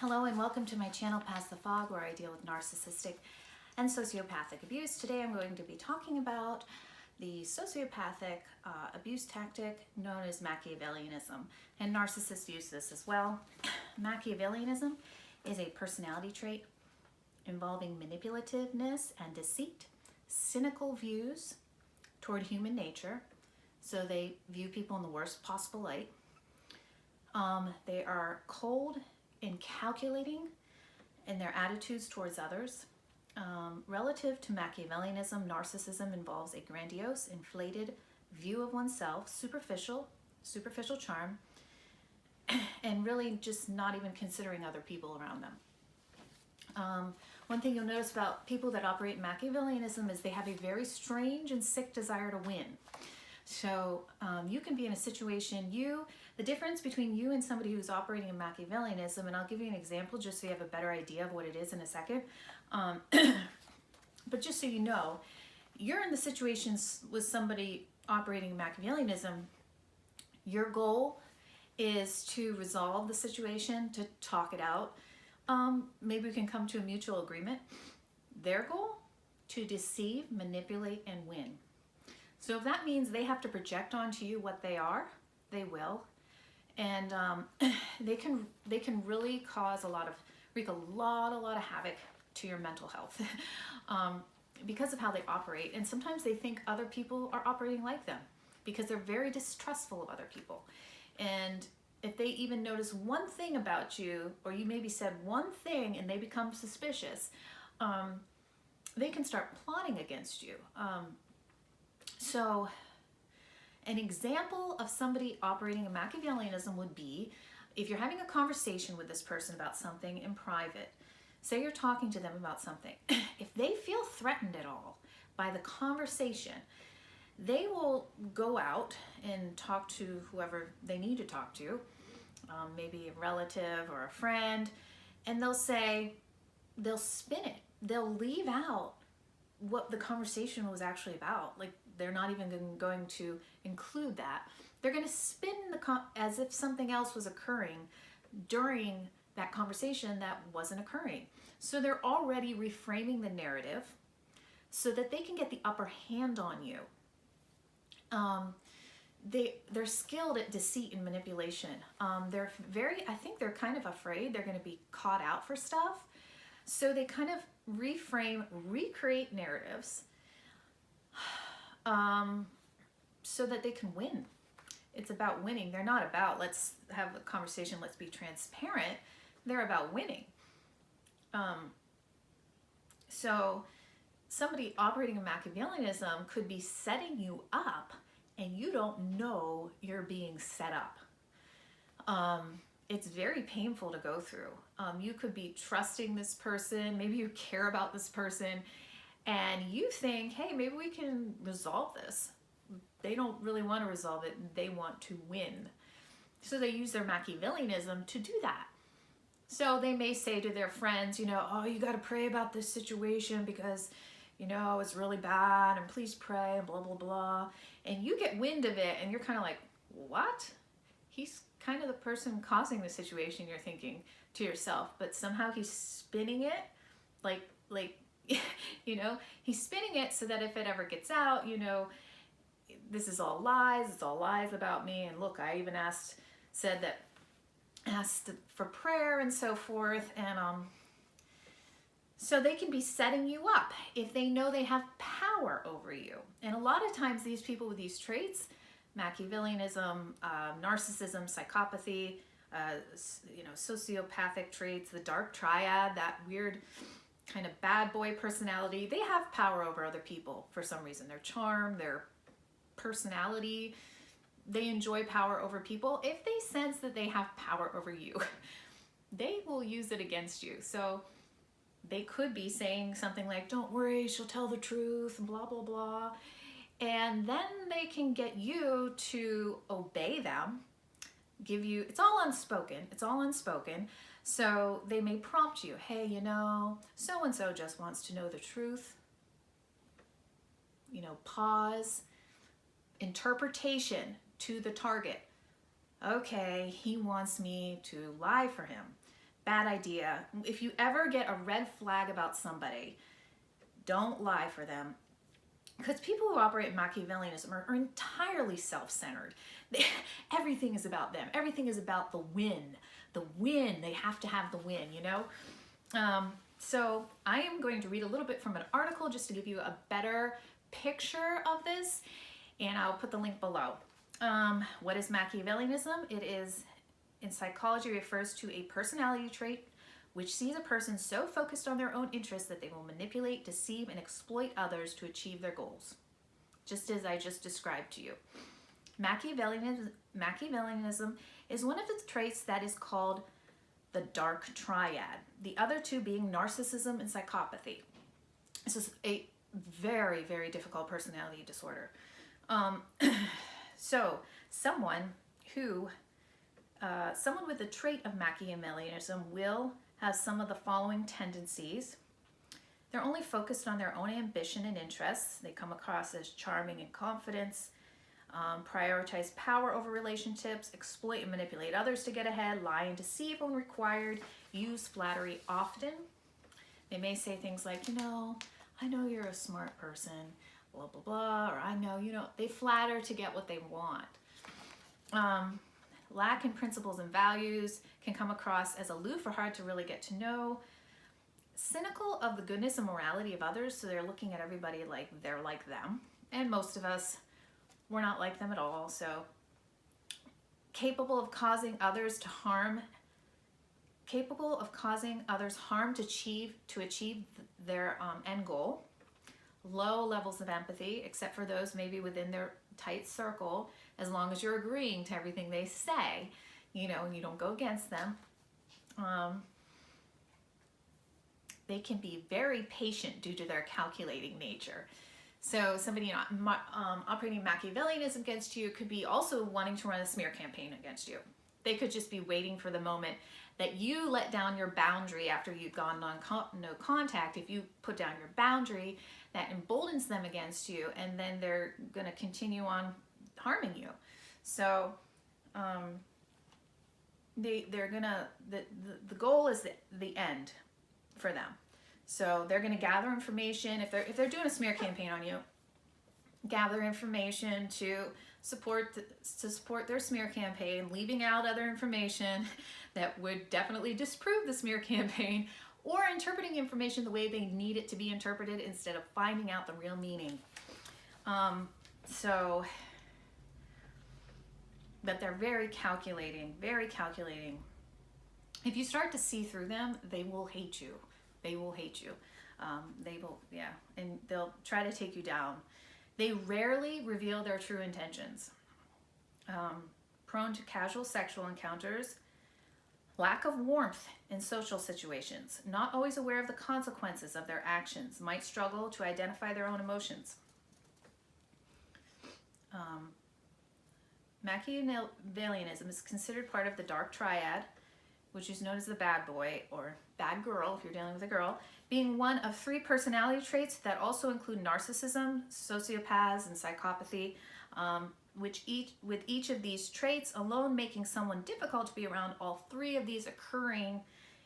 Hello and welcome to my channel Past the Fog, where I deal with narcissistic and sociopathic abuse. Today I'm going to be talking about the sociopathic abuse tactic known as Machiavellianism, and narcissists use this as well. Machiavellianism is a personality trait involving manipulativeness and deceit, cynical views toward human nature, so they view people in the worst possible light. They are cold and calculating in their attitudes towards others. Relative to Machiavellianism, narcissism involves a grandiose, inflated view of oneself, superficial charm, and really just not even considering other people around them. One thing you'll notice about people that operate in Machiavellianism is they have a very strange and sick desire to win. So you can be in a situation, the difference between you and somebody who's operating in Machiavellianism, and I'll give you an example just so you have a better idea of what it is in a second. But just so you know, you're in the situations with somebody operating in Machiavellianism, your goal is to resolve the situation, to talk it out. Maybe we can come to a mutual agreement. Their goal, to deceive, manipulate, and win. So if that means they have to project onto you what they are, they will. And they can really wreak a lot of havoc to your mental health because of how they operate. And sometimes they think other people are operating like them because they're very distrustful of other people. And if they even notice one thing about you, or you maybe said one thing and they become suspicious, they can start plotting against you. So an example of somebody operating in Machiavellianism would be if you're having a conversation with this person about something in private. Say you're talking to them about something. If they feel threatened at all by the conversation, they will go out and talk to whoever they need to talk to, maybe a relative or a friend, and they'll spin it. They'll leave out what the conversation was actually about. Like, they're not even going to include that. They're going to spin as if something else was occurring during that conversation that wasn't occurring. So they're already reframing the narrative so that they can get the upper hand on you. They're skilled at deceit and manipulation. I think they're kind of afraid they're going to be caught out for stuff. So they kind of recreate narratives so that they can win. It's about winning. They're not about, let's have a conversation, let's be transparent. They're about winning. So somebody operating in Machiavellianism could be setting you up and you don't know you're being set up. It's very painful to go through. You could be trusting this person, maybe you care about this person, and you think, hey, maybe we can resolve this. They don't really want to resolve it, they want to win. So they use their Machiavellianism to do that. So they may say to their friends, oh, you got to pray about this situation because, it's really bad, and please pray, and blah, blah, blah. And you get wind of it, and you're kind of like, what? He's kind of the person causing the situation, you're thinking to yourself, but somehow he's spinning it like he's spinning it so that if it ever gets out, this is all lies, it's all lies about me. And look, I even asked for prayer and so forth. And so they can be setting you up if they know they have power over you. And a lot of times these people with these traits, Machiavellianism, narcissism, psychopathy, sociopathic traits, the dark triad, that weird kind of bad boy personality, they have power over other people for some reason. Their charm, their personality, they enjoy power over people. If they sense that they have power over you, they will use it against you. So they could be saying something like, don't worry, she'll tell the truth, blah, blah, blah. And then they can get you to obey them, it's all unspoken. So they may prompt you, hey, so-and-so just wants to know the truth. Pause, interpretation to the target. Okay, he wants me to lie for him. bad idea. If you ever get a red flag about somebody, don't lie for them. Because people who operate in Machiavellianism are entirely self-centered. Everything is about them. Everything is about the win. The win. They have to have the win, you know? So I am going to read a little bit from an article just to give you a better picture of this, and I'll put the link below. What is Machiavellianism? It is, in psychology, refers to a personality trait which sees a person so focused on their own interests that they will manipulate, deceive, and exploit others to achieve their goals, just as I just described to you. Machiavellianism is one of the traits that is called the dark triad, the other two being narcissism and psychopathy. This is a very, very difficult personality disorder. So someone with the trait of Machiavellianism will have some of the following tendencies. They're only focused on their own ambition and interests. They come across as charming and confident, prioritize power over relationships, exploit and manipulate others to get ahead, lie and deceive when required, use flattery often. They may say things like, you know, I know you're a smart person, blah, blah, blah, or I know, you know, they flatter to get what they want. Lack in principles and values, can come across as aloof or hard to really get to know. Cynical of the goodness and morality of others, so they're looking at everybody like they're like them. And most of us, we're not like them at all. So capable of causing others harm to achieve their end goal. Low levels of empathy, except for those maybe within their tight circle, as long as you're agreeing to everything they say, you know, and you don't go against them. They can be very patient due to their calculating nature. So somebody, you know, operating Machiavellianism against you could be also wanting to run a smear campaign against you. They could just be waiting for the moment that you let down your boundary after you've gone no contact. If you put down your boundary, that emboldens them against you, and then they're going to continue on harming you. So they're gonna, the goal is the end for them. So they're going to gather information. If they're doing a smear campaign on you, gather information to support their smear campaign, leaving out other information that would definitely disprove the smear campaign, or interpreting information the way they need it to be interpreted instead of finding out the real meaning. But they're very calculating, very calculating. If you start to see through them, they will hate you. They will hate you. And they'll try to take you down. They rarely reveal their true intentions. Prone to casual sexual encounters. Lack of warmth in social situations. Not always aware of the consequences of their actions. Might struggle to identify their own emotions. Machiavellianism is considered part of the dark triad, which is known as the bad boy or bad girl if you're dealing with a girl, being one of 3 personality traits that also include narcissism, sociopaths, and psychopathy, with each of these traits alone making someone difficult to be around. All 3 of these occurring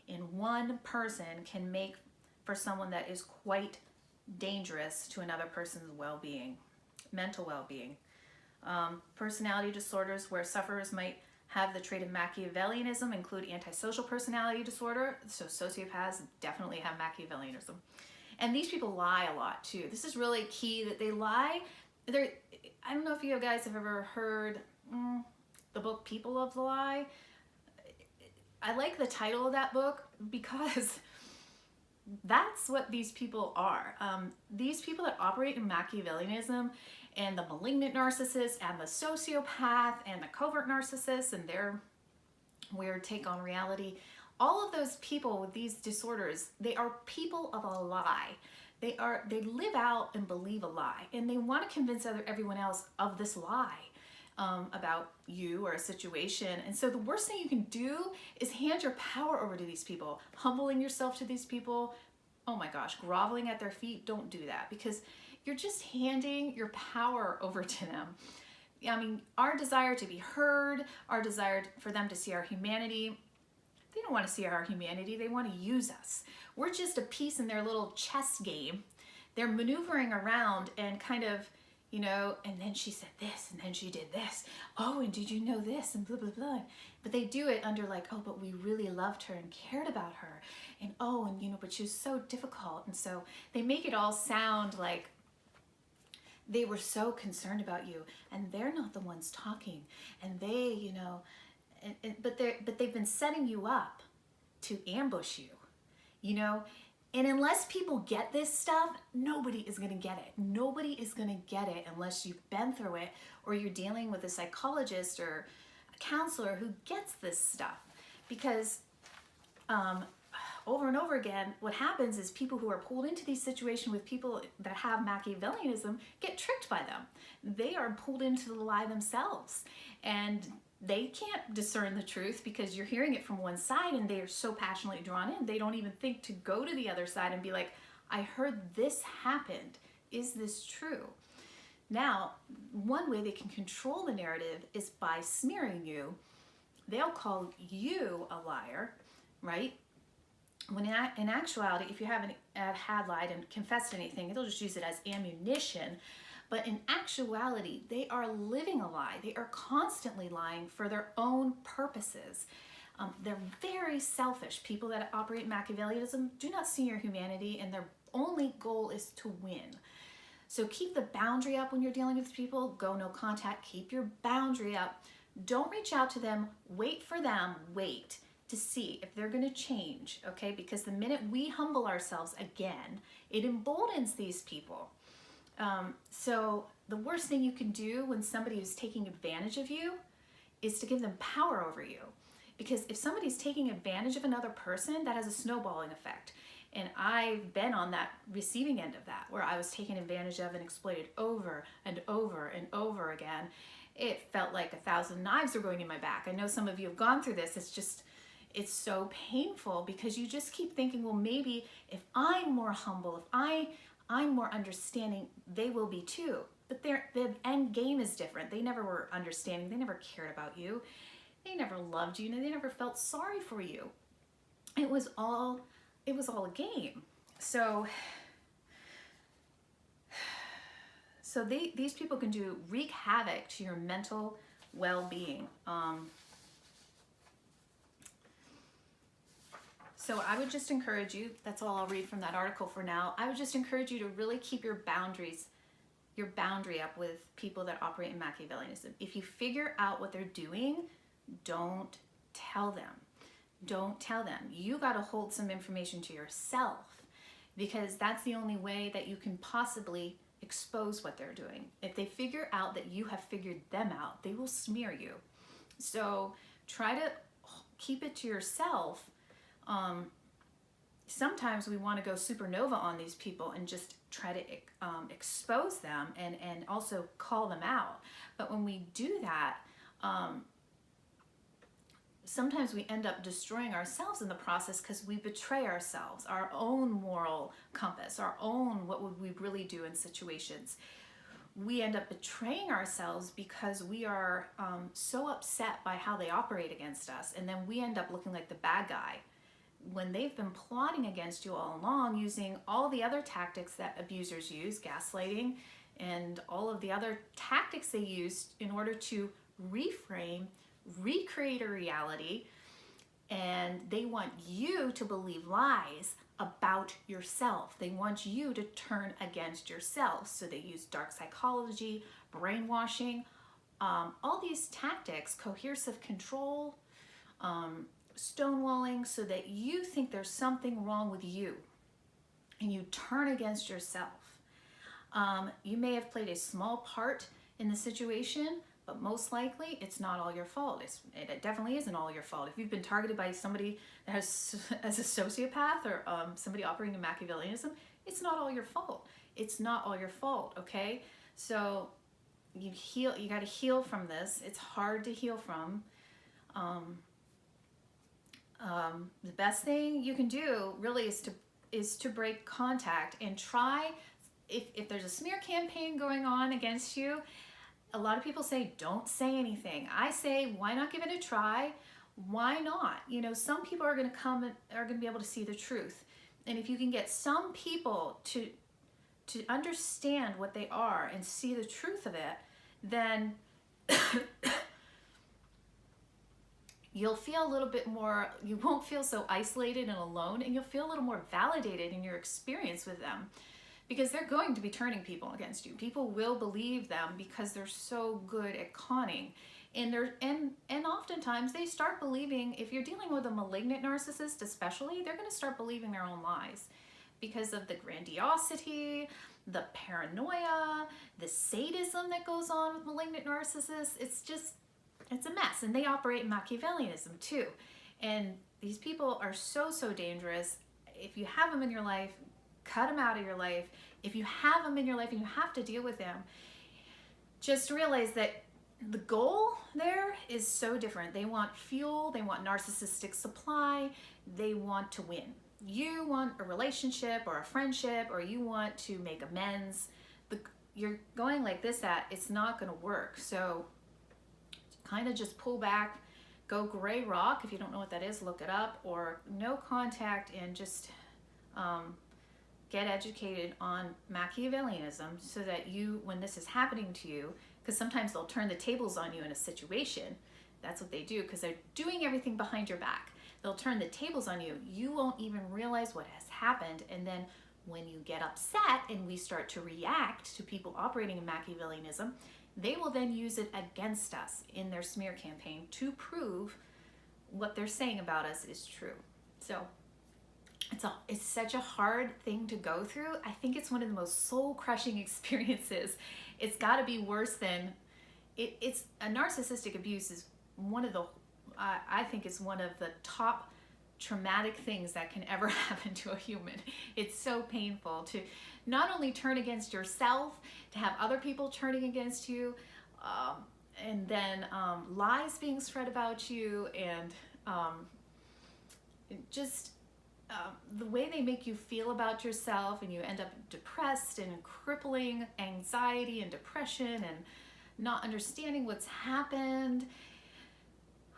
in one person can make for someone that is quite dangerous to another person's well-being, mental well-being. Personality disorders where sufferers might have the trait of Machiavellianism include antisocial personality disorder. So sociopaths definitely have Machiavellianism. And these people lie a lot too. This is really key, that they lie. I don't know if you guys have ever heard the book People of the Lie. I like the title of that book because that's what these people are. These people that operate in Machiavellianism, and the malignant narcissist and the sociopath and the covert narcissist and their weird take on reality, all of those people with these disorders, they are people of a lie. They live out and believe a lie, and they want to convince everyone else of this lie about you or a situation. And so the worst thing you can do is hand your power over to these people, humbling yourself to these people. Oh my gosh, groveling at their feet. Don't do that, because you're just handing your power over to them. I mean, our desire to be heard, our desire for them to see our humanity, They don't want to see our humanity. They want to use us. We're just a piece in their little chess game. They're maneuvering around and kind of, you know, and then she said this, and then she did this. Oh, and did you know this? And blah, blah, blah. But they do it under like, oh, but we really loved her and cared about her. And oh, and you know, but she was so difficult. And so they make it all sound like they were so concerned about you, and they're not the ones talking. And they, you know, but they've been setting you up to ambush you, you know. And unless people get this stuff, nobody is going to get it. Nobody is going to get it unless you've been through it, or you're dealing with a psychologist or a counselor who gets this stuff. Because over and over again, what happens is people who are pulled into these situations with people that have Machiavellianism get tricked by them. They are pulled into the lie themselves, and they can't discern the truth because you're hearing it from one side, and they are so passionately drawn in, they don't even think to go to the other side and be like, I heard this happened. Is this true? Now, one way they can control the narrative is by smearing you. They'll call you a liar, right? When in actuality, if you haven't had lied and confessed anything, they'll just use it as ammunition. But in actuality, they are living a lie. They are constantly lying for their own purposes. They're very selfish. People that operate Machiavellianism do not see your humanity, and their only goal is to win. So keep the boundary up when you're dealing with people. Go no contact. Keep your boundary up. Don't reach out to them. Wait for them. Wait to see if they're going to change, okay? Because the minute we humble ourselves again, it emboldens these people. So the worst thing you can do when somebody is taking advantage of you is to give them power over you. Because if somebody's taking advantage of another person, that has a snowballing effect. And I've been on that receiving end of that, where I was taken advantage of and exploited over and over and over again. It felt like 1,000 knives were going in my back. I know some of you have gone through this. It's so painful because you just keep thinking, well, maybe if I'm more humble, if I'm more understanding, they will be too. But the end game is different. They never were understanding. They never cared about you. They never loved you. They never felt sorry for you. It was all a game. So these people can wreak havoc to your mental well-being. So I would just encourage you, that's all I'll read from that article for now. I would just encourage you to really keep your boundary up with people that operate in Machiavellianism. If you figure out what they're doing, don't tell them. Don't tell them. You got to hold some information to yourself, because that's the only way that you can possibly expose what they're doing. If they figure out that you have figured them out, they will smear you. So try to keep it to yourself. Sometimes we want to go supernova on these people and just try to expose them and also call them out. But when we do that, sometimes we end up destroying ourselves in the process because we betray ourselves, our own moral compass, our own what would we really do in situations. We end up betraying ourselves because we are so upset by how they operate against us, and then we end up looking like the bad guy when they've been plotting against you all along, using all the other tactics that abusers use, gaslighting, and all of the other tactics they use in order to reframe, recreate a reality, and they want you to believe lies about yourself. They want you to turn against yourself. So they use dark psychology, brainwashing, all these tactics, coercive control, stonewalling, so that you think there's something wrong with you and you turn against yourself. You may have played a small part in the situation, but most likely it's not all your fault. It definitely isn't all your fault. If you've been targeted by somebody that has as a sociopath or somebody operating in Machiavellianism, it's not all your fault. It's not all your fault, okay? So you got to heal from this. It's hard to heal from. The best thing you can do really is to break contact and try, if there's a smear campaign going on against you, a lot of people say don't say anything. I say, why not give it a try? Why not? You know, some people are going to come and are going to be able to see the truth. And if you can get some people to understand what they are and see the truth of it, then you'll feel a little bit more, you won't feel so isolated and alone, and you'll feel a little more validated in your experience with them, because they're going to be turning people against you. People will believe them because they're so good at conning. And oftentimes they start believing, if you're dealing with a malignant narcissist especially, they're going to start believing their own lies because of the grandiosity, the paranoia, the sadism that goes on with malignant narcissists. It's a mess. And they operate in Machiavellianism too. And these people are so dangerous. If you have them in your life, cut them out of your life. If you have them in your life and you have to deal with them, just realize that the goal there is so different. They want fuel, they want narcissistic supply, they want to win. You want a relationship or a friendship, or you want to make amends. You're going like this it's not going to work. So kind of just pull back, go gray rock. If you don't know what that is, look it up, or no contact, and just get educated on Machiavellianism, so that you, when this is happening to you, because sometimes they'll turn the tables on you in a situation. That's what they do, because they're doing everything behind your back. They'll turn the tables on you. You won't even realize what has happened. And then when you get upset and we start to react to people operating in Machiavellianism, they will then use it against us in their smear campaign to prove what they're saying about us is true. So it's such a hard thing to go through. I think it's one of the most soul-crushing experiences. It's got to be worse than it's a narcissistic abuse is one of the I think it's one of the top traumatic things that can ever happen to a human. It's so painful to not only turn against yourself, to have other people turning against you, and then lies being spread about you, and the way they make you feel about yourself, and you end up depressed and crippling anxiety and depression and not understanding what's happened.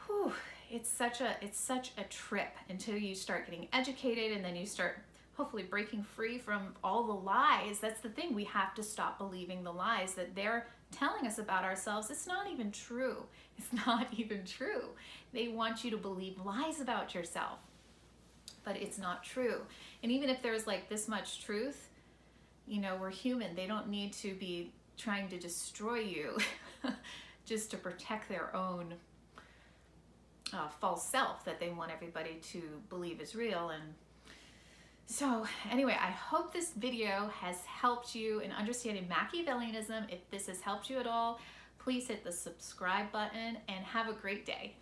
Whew, it's such a trip until you start getting educated, and then you start hopefully breaking free from all the lies. That's the thing. We have to stop believing the lies that they're telling us about ourselves. It's not even true. It's not even true. They want you to believe lies about yourself, but it's not true. And even if there's like this much truth, you know, we're human. They don't need to be trying to destroy you just to protect their own false self that they want everybody to believe is real. And so anyway, I hope this video has helped you in understanding Machiavellianism. If this has helped you at all, please hit the subscribe button and have a great day.